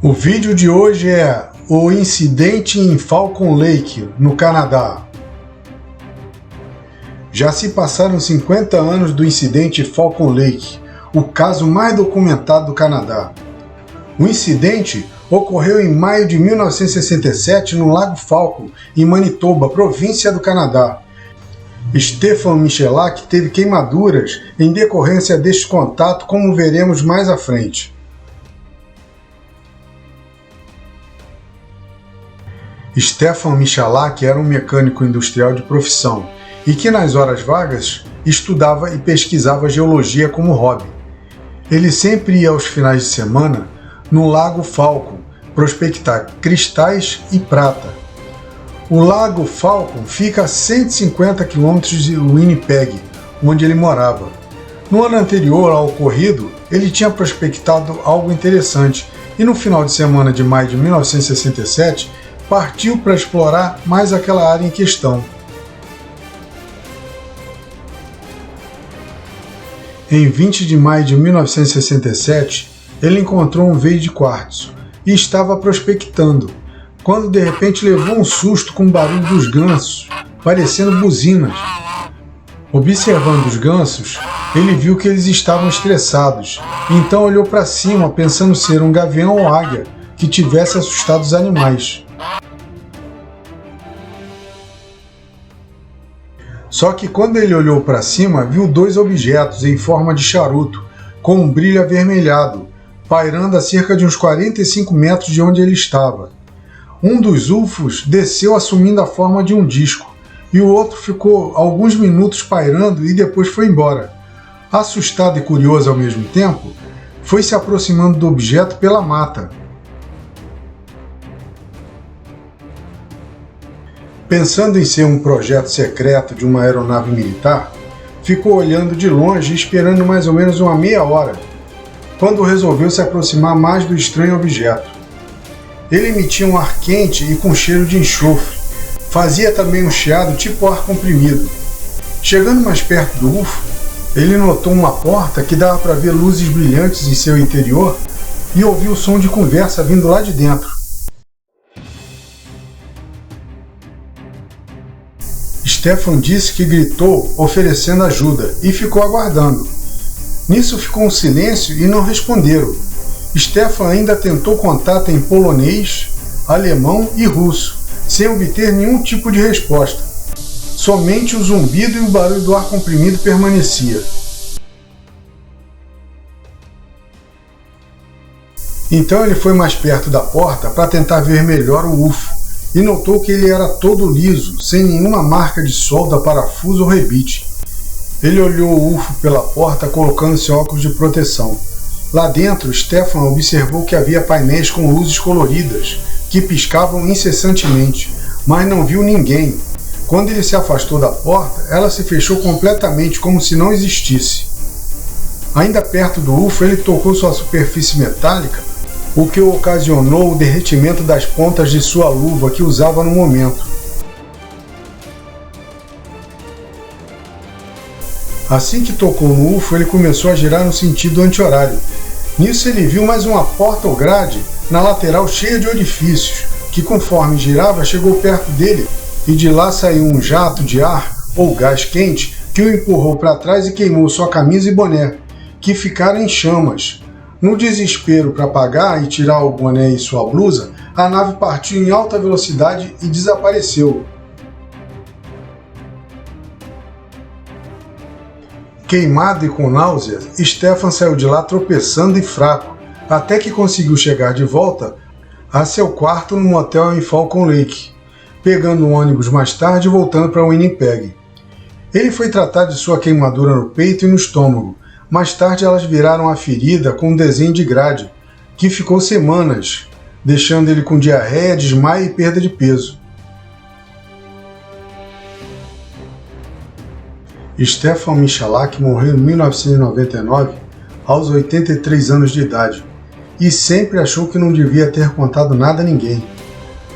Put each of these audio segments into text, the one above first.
O vídeo de hoje é o incidente em Falcon Lake, no Canadá. Já se passaram 50 anos do incidente Falcon Lake, o caso mais documentado do Canadá. O incidente ocorreu em maio de 1967 no Lago Falcon, em Manitoba, província do Canadá. Stefan Michalak teve queimaduras em decorrência deste contato, como veremos mais à frente. Stefan Michalak era um mecânico industrial de profissão e que nas horas vagas estudava e pesquisava geologia como hobby. Ele sempre ia aos finais de semana no Lago Falcon prospectar cristais e prata. O Lago Falcon fica a 150 km de Winnipeg, onde ele morava. No ano anterior ao ocorrido, ele tinha prospectado algo interessante e no final de semana de maio de 1967 partiu para explorar mais aquela área em questão. Em 20 de maio de 1967, ele encontrou um veio de quartzo e estava prospectando, quando de repente levou um susto com o barulho dos gansos, parecendo buzinas. Observando os gansos, ele viu que eles estavam estressados, então olhou para cima pensando ser um gavião ou águia que tivesse assustado os animais. Só que quando ele olhou para cima, viu dois objetos em forma de charuto, com um brilho avermelhado, pairando a cerca de uns 45 metros de onde ele estava. Um dos UFOs desceu assumindo a forma de um disco, e o outro ficou alguns minutos pairando e depois foi embora. Assustado e curioso ao mesmo tempo, foi se aproximando do objeto pela mata. Pensando em ser um projeto secreto de uma aeronave militar, ficou olhando de longe e esperando mais ou menos uma meia hora, quando resolveu se aproximar mais do estranho objeto. Ele emitia um ar quente e com cheiro de enxofre, fazia também um chiado tipo ar comprimido. Chegando mais perto do UFO, ele notou uma porta que dava para ver luzes brilhantes em seu interior e ouviu o som de conversa vindo lá de dentro. Stefan disse que gritou oferecendo ajuda e ficou aguardando. Nisso ficou um silêncio e não responderam. Stefan ainda tentou contato em polonês, alemão e russo, sem obter nenhum tipo de resposta. Somente o zumbido e o barulho do ar comprimido permanecia. Então ele foi mais perto da porta para tentar ver melhor o UFO e notou que ele era todo liso, sem nenhuma marca de solda, parafuso ou rebite. Ele olhou o UFO pela porta colocando seu óculos de proteção. Lá dentro, Stefan observou que havia painéis com luzes coloridas, que piscavam incessantemente, mas não viu ninguém. Quando ele se afastou da porta, ela se fechou completamente, como se não existisse. Ainda perto do UFO, ele tocou sua superfície metálica, o que ocasionou o derretimento das pontas de sua luva que usava no momento. Assim que tocou no UFO, ele começou a girar no sentido anti-horário. Nisso ele viu mais uma porta ou grade na lateral cheia de orifícios, que conforme girava chegou perto dele e de lá saiu um jato de ar ou gás quente que o empurrou para trás e queimou sua camisa e boné, que ficaram em chamas. No desespero para apagar e tirar o boné e sua blusa, a nave partiu em alta velocidade e desapareceu. Queimado e com náuseas, Stefan saiu de lá tropeçando e fraco, até que conseguiu chegar de volta a seu quarto no motel em Falcon Lake, pegando um ônibus mais tarde e voltando para Winnipeg. Ele foi tratar de sua queimadura no peito e no estômago. Mais tarde elas viraram a ferida com um desenho de grade, que ficou semanas, deixando ele com diarreia, desmaio e perda de peso. Stefan Michalak morreu em 1999, aos 83 anos de idade, e sempre achou que não devia ter contado nada a ninguém.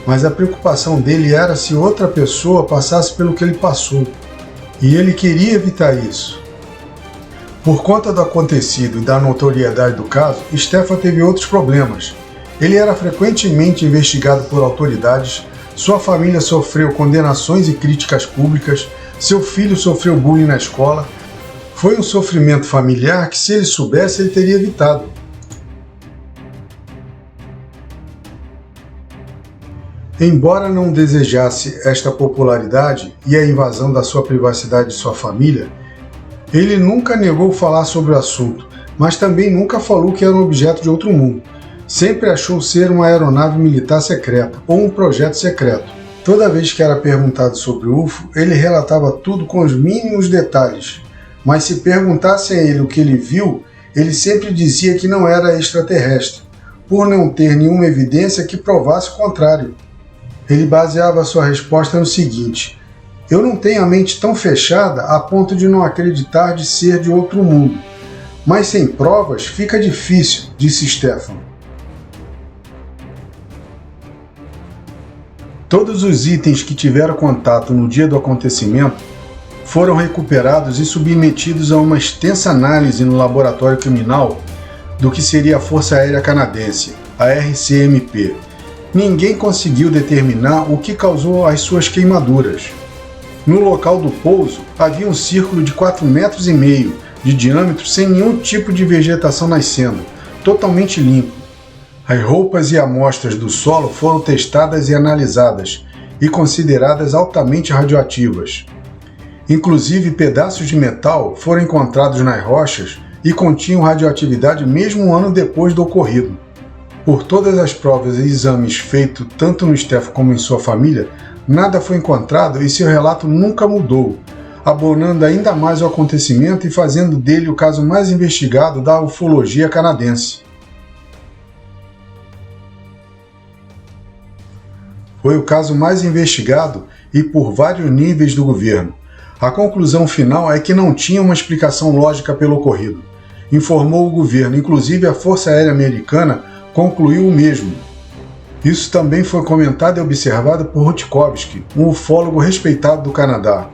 Mas a preocupação dele era se outra pessoa passasse pelo que ele passou, e ele queria evitar isso. Por conta do acontecido e da notoriedade do caso, Stefan teve outros problemas. Ele era frequentemente investigado por autoridades, sua família sofreu condenações e críticas públicas, seu filho sofreu bullying na escola. Foi um sofrimento familiar que, se ele soubesse, ele teria evitado. Embora não desejasse esta popularidade e a invasão da sua privacidade de sua família, ele nunca negou falar sobre o assunto, mas também nunca falou que era um objeto de outro mundo. Sempre achou ser uma aeronave militar secreta ou um projeto secreto. Toda vez que era perguntado sobre o UFO, ele relatava tudo com os mínimos detalhes, mas se perguntassem a ele o que ele viu, ele sempre dizia que não era extraterrestre, por não ter nenhuma evidência que provasse o contrário. Ele baseava sua resposta no seguinte: eu não tenho a mente tão fechada a ponto de não acreditar de ser de outro mundo, mas sem provas fica difícil, disse Stefan. Todos os itens que tiveram contato no dia do acontecimento foram recuperados e submetidos a uma extensa análise no laboratório criminal do que seria a Força Aérea Canadense, a RCMP. Ninguém conseguiu determinar o que causou as suas queimaduras. No local do pouso havia um círculo de 4,5 metros de diâmetro sem nenhum tipo de vegetação nascendo, totalmente limpo. As roupas e amostras do solo foram testadas e analisadas e consideradas altamente radioativas. Inclusive, pedaços de metal foram encontrados nas rochas e continham radioatividade mesmo um ano depois do ocorrido. Por todas as provas e exames feitos tanto no Stefan como em sua família, nada foi encontrado e seu relato nunca mudou, abonando ainda mais o acontecimento e fazendo dele o caso mais investigado da ufologia canadense. Foi o caso mais investigado e por vários níveis do governo. A conclusão final é que não tinha uma explicação lógica pelo ocorrido, informou o governo. Inclusive a Força Aérea Americana concluiu o mesmo. Isso também foi comentado e observado por Rutkovski, um ufólogo respeitado do Canadá.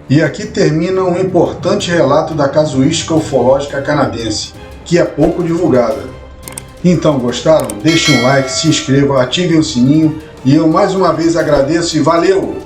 E aqui termina um importante relato da casuística ufológica canadense, que é pouco divulgada. Então, gostaram? Deixem um like, se inscrevam, ativem o sininho e eu mais uma vez agradeço e valeu!